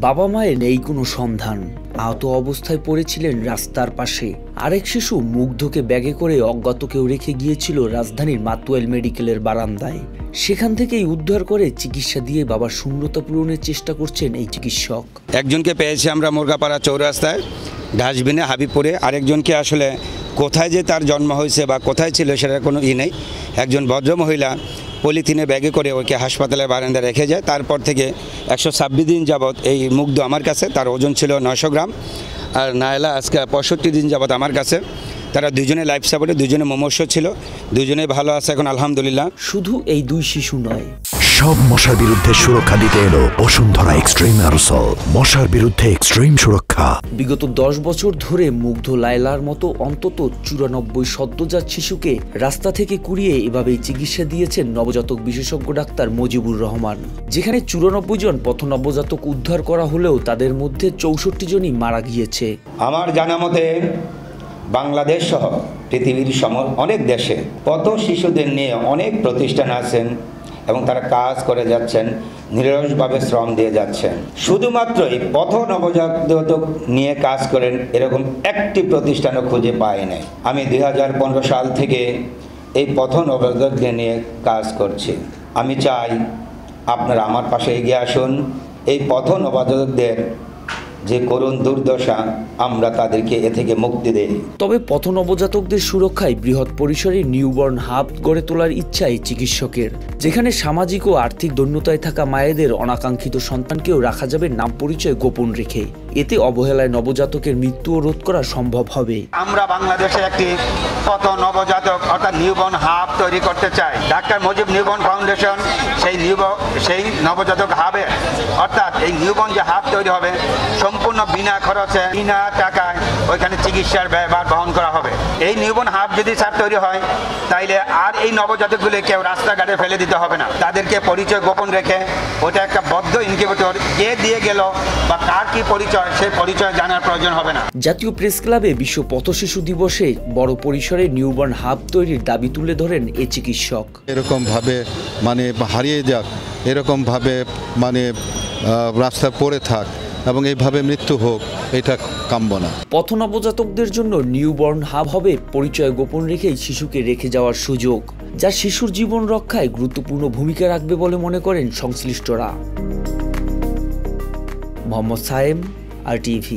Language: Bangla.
বাবা মায়ের নেই কোনো সন্ধান। আহত অবস্থায় পড়েছিলেন রাস্তার পাশে। আরেক শিশু মুগ্ধকে ব্যাগে করে অজ্ঞাত কেউ রেখে গিয়েছিল রাজধানীর মাতুয়াইল মেডিকেলের বারান্দায়। সেখান থেকেই উদ্ধার করে চিকিৎসা দিয়ে বাবার শূন্যতা পূরণের চেষ্টা করছেন এই চিকিৎসক। একজনকে পেয়েছি আমরা মুরগাপাড়া চৌরাস্তায় ডাস্টবিনে হাবিবপুরে। আরেকজনকে আসলে কোথায় যে তার জন্ম হয়েছে বা কোথায় ছিল সেটার কোনো নেই। একজন ভদ্রমহিলা পলিথিনে ব্যাগে করে ওকে হাসপাতালের বারান্দায় রেখে যায়। তারপর থেকে 126 দিন যাবৎ এই মুগ্ধ আমার কাছে, তার ওজন ছিল 900 গ্রাম। আর নায়লা আজকে 65 দিন যাবৎ আমার কাছে। তারা দুজনে লাইফ সাপোর্টে, দুজনে মুমূর্ষ ছিল, দুজনেই ভালো আছে এখন আলহামদুলিল্লাহ। শুধু এই দুই শিশু নয়, সব মশার বিরুদ্ধে সুরক্ষা দিতে এলো বসুন্ধরা এক্সট্রিম অ্যারোসল, মশার বিরুদ্ধে এক্সট্রিম সুরক্ষা। বিগত 10 বছর ধরে মুগ্ধ লায়লার মতো অন্তত 94 সদ্যজাত শিশুকে রাস্তা থেকে কুড়িয়ে এভাবেই চিকিৎসা দিয়েছেন নবজাতক বিশেষজ্ঞ ডাক্তার মজিবুর রহমান। যেখানে 94 জন পথ নবজাতক উদ্ধার করা হলেও তাদের মধ্যে 64 জনই মারা গিয়েছে। আমার জানা মতে বাংলাদেশ সহ পৃথিবীর অনেক দেশে পথ শিশুদের নিয়ে অনেক প্রতিষ্ঠান আছেন এবং তারা কাজ করে যাচ্ছেন, নিরলসভাবে শ্রম দিয়ে যাচ্ছেন। শুধুমাত্র এই পথ নবজাতক নিয়ে কাজ করেন এরকম একটি প্রতিষ্ঠানও খুঁজে পাই নাই। আমি 2015 সাল থেকে এই পথ নবজাতকদের নিয়ে কাজ করছি। আমি চাই আপনারা আমার পাশে এগিয়ে আসুন। এই পথ নবজাতকদের যে করুণ দুর্দশা, আমরা তাদেরকে এ থেকে মুক্তি দেই। তবে পথ নবজাতকদের সুরক্ষায় বৃহৎ পরিসরে নিউবর্ন হাব গড়ে তোলার ইচ্ছা এই চিকিৎসকের, যেখানে সামাজিক ও আর্থিক দৈন্যতায় থাকা মায়েদের অনাকাঙ্ক্ষিত সন্তানকেও রাখা যাবে নাম পরিচয় গোপন রেখে। এতে অবহেলায় নবজাতকের মৃত্যুও রোধ করা সম্ভব হবে। আমরা বাংলাদেশে একটি পথ নবজাতক অর্থাৎ নিউবর্ন হাব তৈরি করতে চাই। ডাক্তার মুজিব নিউবর্ন ফাউন্ডেশন সেই নবজাতক হাবে অর্থাৎ এই নিউবর্ন যে হাব তৈরি হবে সম্পূর্ণ বিনা খরচে, বিনা টাকায় ওইখানে চিকিৎসার ব্যয়ভার বহন করা হবে। এই নিউবর্ন হাব যদি স্যার তৈরি হয় তাইলে আর এই নবজাতকগুলো কেউ রাস্তাঘাটে ফেলে দিতে হবে না। তাদেরকে পরিচয় গোপন রেখে ওটা একটা বদ্ধ ইনকিউবেটর, কে দিয়ে গেল বা কার কি পরিচয় সেই পরিচয় জানার প্রয়োজন হবে না। জাতীয় প্রেস ক্লাবে বিশ্ব পথ শিশু দিবসে বড় পরিসরে নিউবর্ন হাব তৈরির দাবি তুলে ধরেন এই চিকিৎসক। এরকম ভাবে হারিয়ে যাক, এরকম ভাবে রাস্তায় পড়ে থাক এবং এইভাবে মৃত্যু হোক, এটা কাম্য না। পথ নবজাতকদের জন্য নিউবর্ন হাব হবে পরিচয় গোপন রেখেই শিশুকে রেখে যাওয়ার সুযোগ, যা শিশুর জীবন রক্ষায় গুরুত্বপূর্ণ ভূমিকা রাখবে বলে মনে করেন সংশ্লিষ্টরা। মোহাম্মদ সায়েম, RTV।